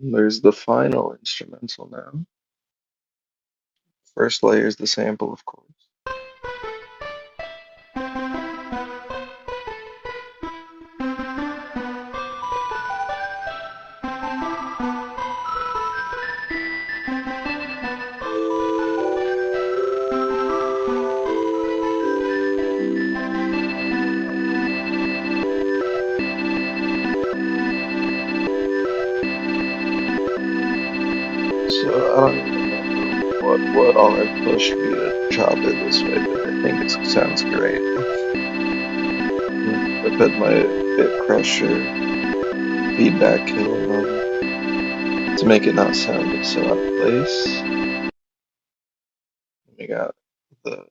There's the final instrumental now. First layer is the sample, of course. So I don't even remember what all it pushed me to chop it this way, but I think it sounds great. I put my bit crusher feedback killer on to make it not sound so out of place. We got the.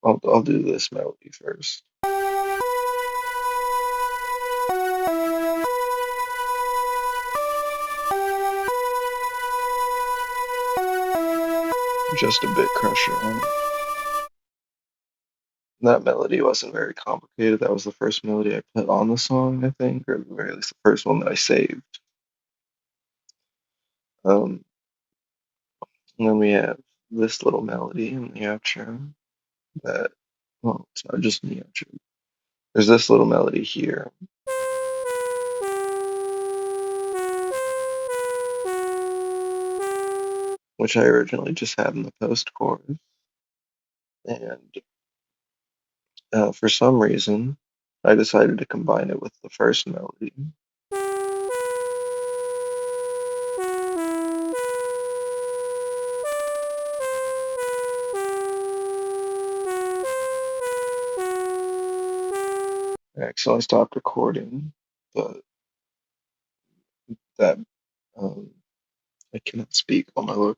I'll do this melody first. Just a bit crusher on it. That melody wasn't very complicated. That was the first melody I put on the song, I think, or at the very least the first one that I saved. Um, and then we have this little melody in the outro that, well, it's not just in the outro. There's this little melody here, which I originally just had in the post chorus, and for some reason, I decided to combine it with the first melody. So I stopped recording, but that I cannot speak. Oh my lord.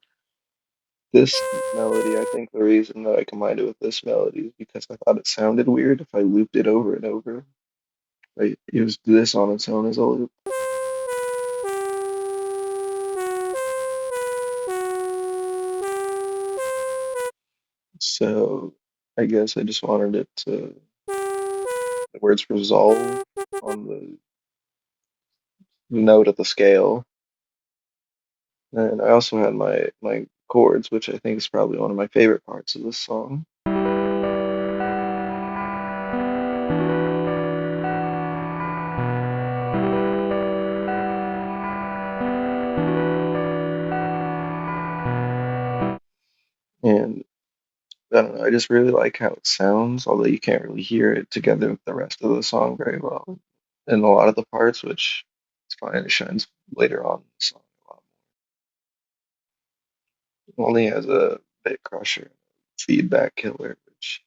This melody, I think the reason that I combined it with this melody is because I thought it sounded weird if I looped it over and over. I used this on its own as a loop. So I guess I just wanted it to the words resolve on the note of the scale. And I also had my chords, which I think is probably one of my favorite parts of this song. And I don't know, I just really like how it sounds, although you can't really hear it together with the rest of the song very well in a lot of the parts, which it's fine. It shines later on in the song a lot more. It only has a bit crusher feedback killer, which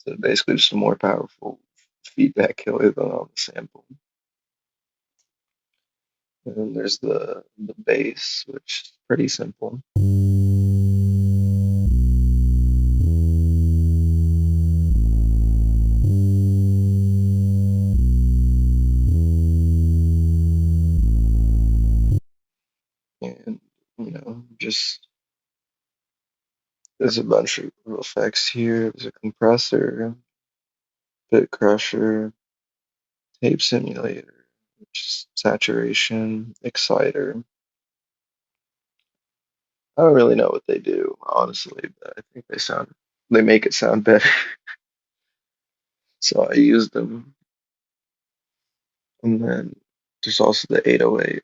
is basically just a more powerful feedback killer than on the sample. And then there's the bass, which is pretty simple. And just there's a bunch of effects here. There's a compressor, bit crusher, tape simulator, which is saturation, exciter. I don't really know what they do, honestly, but I think they make it sound better. So I used them. And then there's also the 808,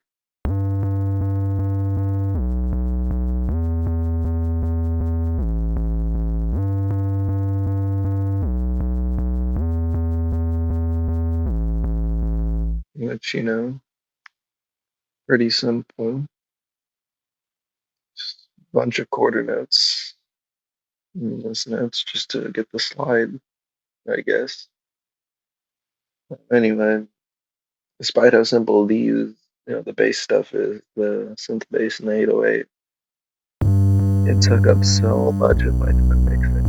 which, pretty simple. Just a bunch of quarter notes, meaningless notes just to get the slide, I guess. Anyway, despite how simple these, the bass stuff is, the synth bass in the 808, it took up so much of my time mixing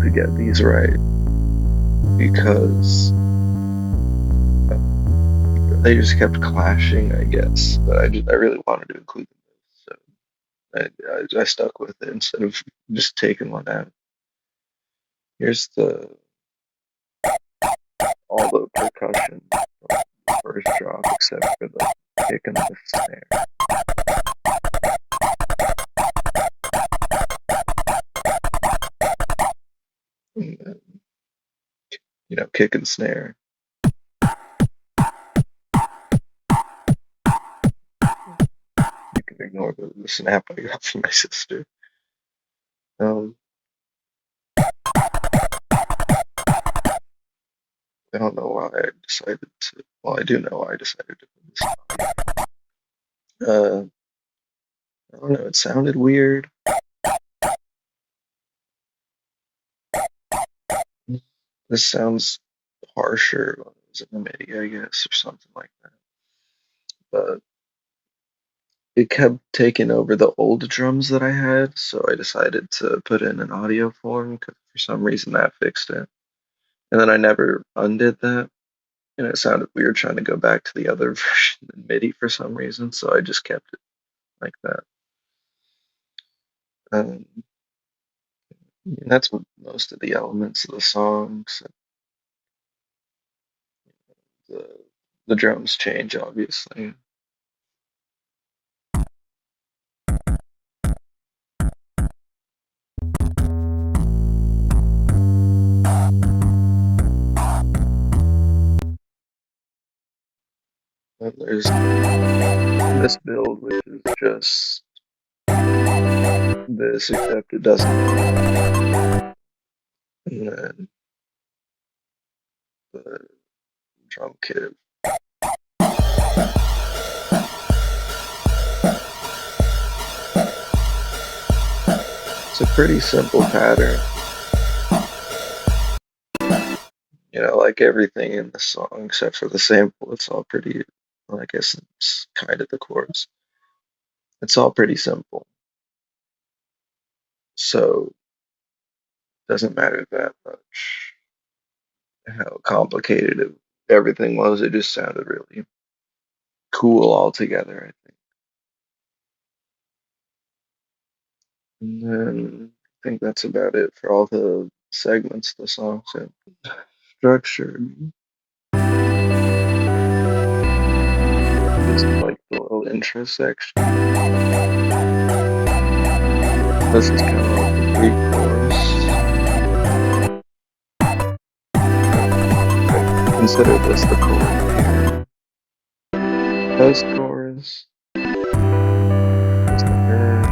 to get these right because they just kept clashing, I guess. But I really wanted to include them, so I stuck with it instead of just taking one out. Here's all the percussion from the first drop, except for the kick and the snare. And then, kick and snare. You can ignore the snap I got from my sister. I don't know why I decided to. Well, I do know why I decided to put this on. I don't know. It sounded weird. This sounds harsher when it was in the MIDI, I guess, or something like that. But it kept taking over the old drums that I had, so I decided to put in an audio form because for some reason that fixed it. And then I never undid that, and it sounded weird trying to go back to the other version in MIDI for some reason, so I just kept it like that. And that's what most of the elements of the songs. The the drums change, obviously. And there's this build, which is just this, except it doesn't. And then the drum kit. It's a pretty simple pattern. Like everything in the song except for the sample, it's all pretty, well, I guess it's kind of the chords. It's all pretty simple. So it doesn't matter that much how complicated everything was. It just sounded really cool altogether, I think. And then I think that's about it for all the segments of the song. So structured. Just like the little intro section. This is kind of like the pre-chorus. Consider this the chorus here. Post-chorus. Just the verb.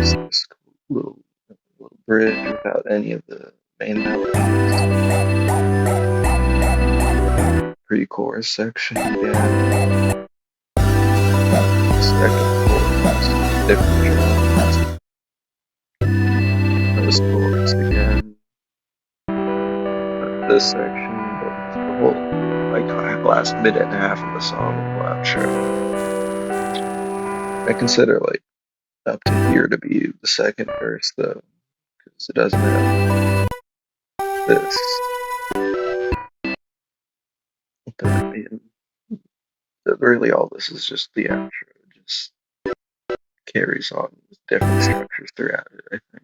Just this little bridge without any of the main melodies. Pre-chorus section again. Second chorus, different drums. Post-chorus again. This section, but the whole last minute and a half of the song will outro. I consider up to here to be the second verse though, because it doesn't have this. Really all this is just the outro. It just carries on with different structures throughout it, I think.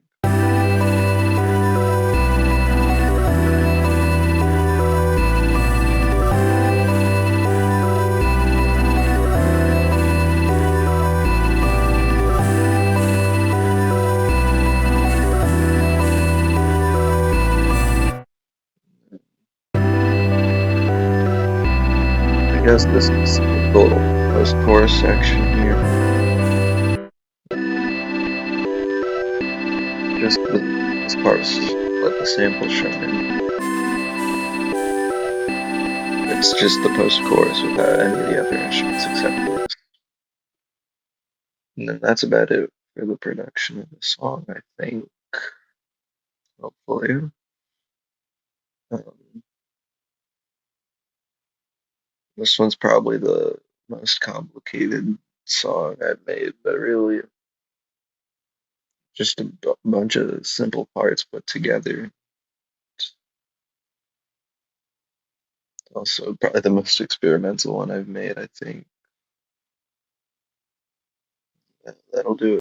I guess this is the little post-chorus section here. Just this part is just let the sample shine in. It's just the post-chorus without any of the other instruments except for this. And then that's about it for the production of the song, I think. Hopefully. This one's probably the most complicated song I've made, but really just a bunch of simple parts put together. Also, probably the most experimental one I've made, I think. That'll do it.